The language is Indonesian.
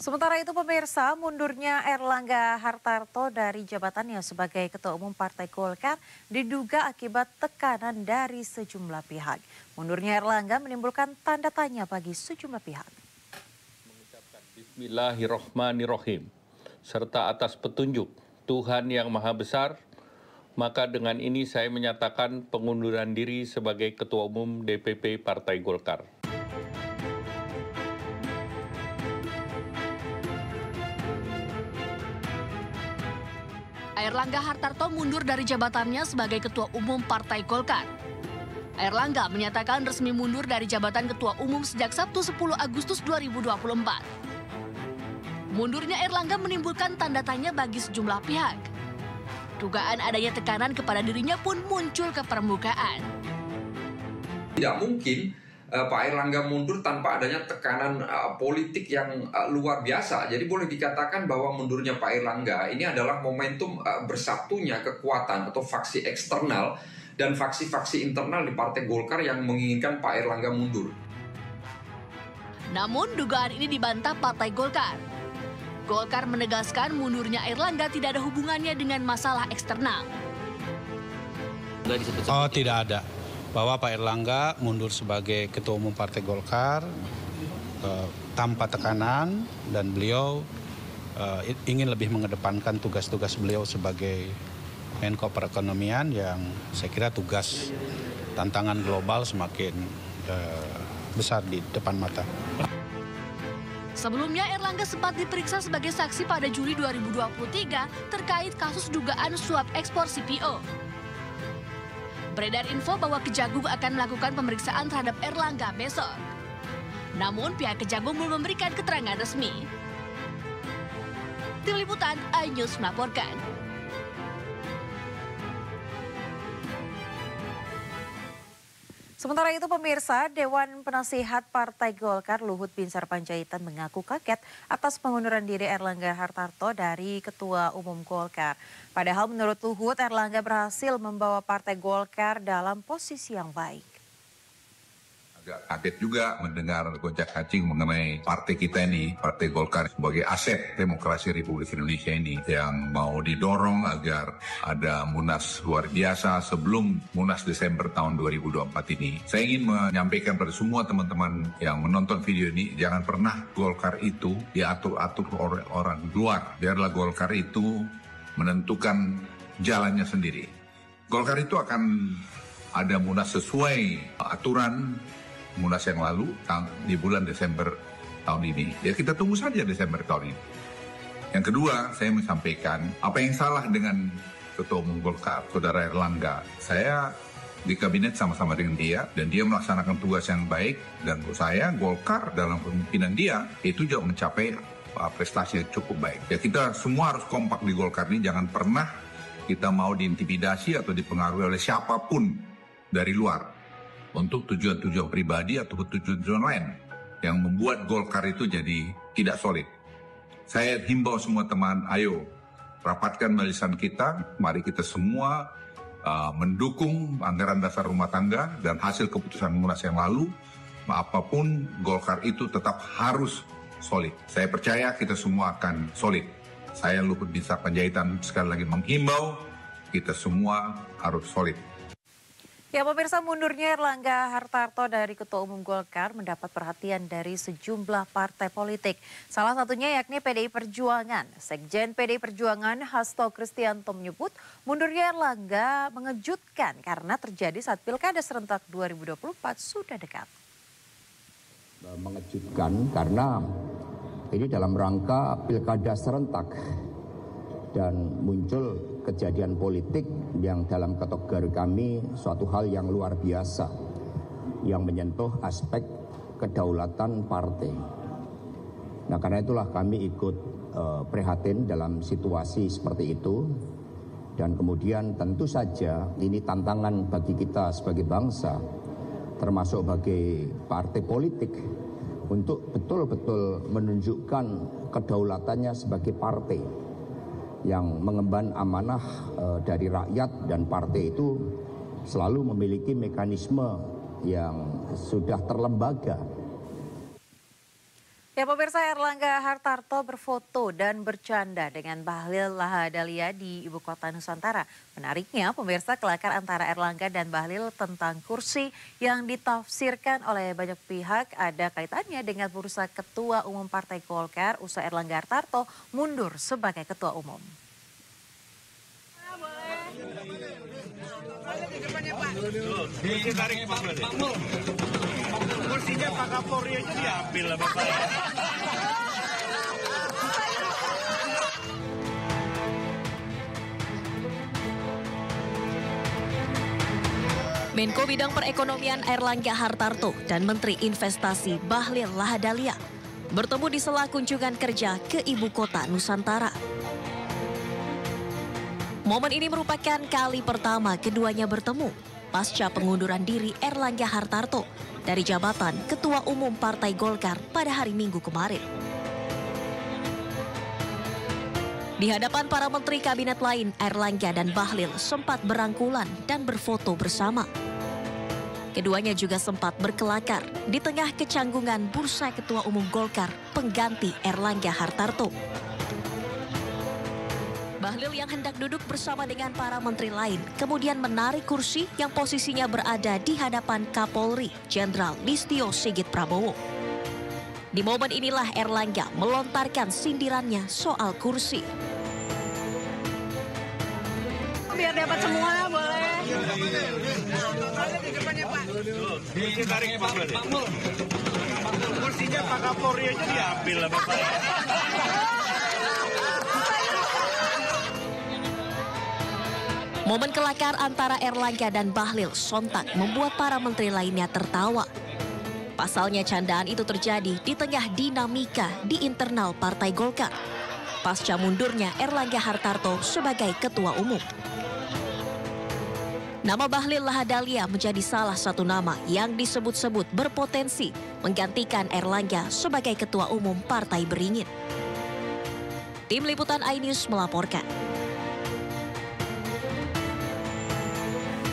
Sementara itu pemirsa, mundurnya Erlangga Hartarto dari jabatannya sebagai Ketua Umum Partai Golkar diduga akibat tekanan dari sejumlah pihak. Mundurnya Erlangga menimbulkan tanda tanya bagi sejumlah pihak. Mengucapkan Bismillahirrahmanirrahim, serta atas petunjuk Tuhan Yang Maha Besar, maka dengan ini saya menyatakan pengunduran diri sebagai Ketua Umum DPP Partai Golkar. Erlangga Hartarto mundur dari jabatannya sebagai Ketua Umum Partai Golkar. Erlangga menyatakan resmi mundur dari jabatan Ketua Umum sejak Sabtu 10 Agustus 2024. Mundurnya Erlangga menimbulkan tanda tanya bagi sejumlah pihak. Dugaan adanya tekanan kepada dirinya pun muncul ke permukaan. Tidak mungkin Pak Erlangga mundur tanpa adanya tekanan politik yang luar biasa. Jadi boleh dikatakan bahwa mundurnya Pak Erlangga ini adalah momentum bersatunya kekuatan atau faksi eksternal dan faksi-faksi internal di Partai Golkar yang menginginkan Pak Erlangga mundur. Namun dugaan ini dibantah Partai Golkar. Golkar menegaskan mundurnya Erlangga tidak ada hubungannya dengan masalah eksternal. Oh, tidak ada. Bahwa Pak Erlangga mundur sebagai Ketua Umum Partai Golkar tanpa tekanan dan beliau ingin lebih mengedepankan tugas-tugas beliau sebagai Menko Perekonomian yang saya kira tugas tantangan global semakin besar di depan mata. Sebelumnya Erlangga sempat diperiksa sebagai saksi pada Juli 2023 terkait kasus dugaan suap ekspor CPO. Beredar info bahwa Kejagung akan melakukan pemeriksaan terhadap Erlangga besok. Namun pihak Kejagung belum memberikan keterangan resmi. Tim Liputan iNews melaporkan. Sementara itu pemirsa, Dewan Penasihat Partai Golkar Luhut Binsar Panjaitan mengaku kaget atas pengunduran diri Erlangga Hartarto dari Ketua Umum Golkar. Padahal menurut Luhut, Erlangga berhasil membawa Partai Golkar dalam posisi yang baik. Agak kaget juga mendengar gonjak-kacing mengenai partai kita ini, Partai Golkar sebagai aset demokrasi Republik Indonesia ini yang mau didorong agar ada Munas luar biasa sebelum Munas Desember tahun 2024 ini. Saya ingin menyampaikan pada semua teman-teman yang menonton video ini, jangan pernah Golkar itu diatur-atur oleh orang luar. Biarlah Golkar itu menentukan jalannya sendiri. Golkar itu akan ada Munas sesuai aturan Munas yang lalu di bulan Desember tahun ini. Ya kita tunggu saja Desember tahun ini. Yang kedua, saya menyampaikan apa yang salah dengan Ketua Umum Golkar, Saudara Erlangga. Saya di kabinet sama-sama dengan dia dan dia melaksanakan tugas yang baik, dan menurut saya Golkar dalam kepemimpinan dia itu juga mencapai prestasi yang cukup baik. Ya kita semua harus kompak di Golkar ini, jangan pernah kita mau diintimidasi atau dipengaruhi oleh siapapun dari luar untuk tujuan-tujuan pribadi atau tujuan-tujuan lain yang membuat Golkar itu jadi tidak solid. Saya himbau semua teman, ayo rapatkan barisan kita, mari kita semua mendukung anggaran dasar rumah tangga dan hasil keputusan Munas yang lalu. Apapun Golkar itu tetap harus solid. Saya percaya kita semua akan solid. Saya Luhut Binsar Panjaitan sekali lagi menghimbau kita semua harus solid. Ya pemirsa, mundurnya Erlangga Hartarto dari Ketua Umum Golkar mendapat perhatian dari sejumlah partai politik. Salah satunya yakni PDI Perjuangan. Sekjen PDI Perjuangan Hasto Kristianto menyebut mundurnya Erlangga mengejutkan karena terjadi saat Pilkada serentak 2024 sudah dekat. Mengejutkan karena ini dalam rangka Pilkada serentak dan muncul kejadian politik yang dalam kategori kami suatu hal yang luar biasa yang menyentuh aspek kedaulatan partai. Nah karena itulah kami ikut prihatin dalam situasi seperti itu, dan kemudian tentu saja ini tantangan bagi kita sebagai bangsa termasuk bagi partai politik untuk betul-betul menunjukkan kedaulatannya sebagai partai yang mengemban amanah dari rakyat, dan partai itu selalu memiliki mekanisme yang sudah terlembaga. Ya pemirsa, Erlangga Hartarto berfoto dan bercanda dengan Bahlil Lahadalia di Ibu Kota Nusantara. Menariknya pemirsa, kelakar antara Erlangga dan Bahlil tentang kursi yang ditafsirkan oleh banyak pihak ada kaitannya dengan bursa Ketua Umum Partai Golkar usai Erlangga Hartarto mundur sebagai Ketua Umum. Kursinya Pak Kapolri aja diambil lah Bapak. Menko Bidang Perekonomian Erlangga Hartarto dan Menteri Investasi Bahlil Lahadalia bertemu di sela kunjungan kerja ke Ibu Kota Nusantara. Momen ini merupakan kali pertama keduanya bertemu pasca pengunduran diri Erlangga Hartarto dari jabatan Ketua Umum Partai Golkar pada hari Minggu kemarin. Di hadapan para menteri kabinet lain, Erlangga dan Bahlil sempat berangkulan dan berfoto bersama. Keduanya juga sempat berkelakar di tengah kecanggungan bursa Ketua Umum Golkar pengganti Erlangga Hartarto. Bahlil yang hendak duduk bersama dengan para menteri lain kemudian menarik kursi yang posisinya berada di hadapan Kapolri Jenderal Listio Sigit Prabowo. Di momen inilah Erlangga melontarkan sindirannya soal kursi. Biar dapat semua boleh. Kursinya Pak Kapolri aja diambil lah Bapak. Momen kelakar antara Erlangga dan Bahlil sontak membuat para menteri lainnya tertawa. Pasalnya candaan itu terjadi di tengah dinamika di internal Partai Golkar pasca mundurnya Erlangga Hartarto sebagai Ketua Umum. Nama Bahlil Lahadalia menjadi salah satu nama yang disebut-sebut berpotensi menggantikan Erlangga sebagai Ketua Umum Partai Beringin. Tim Liputan iNews melaporkan.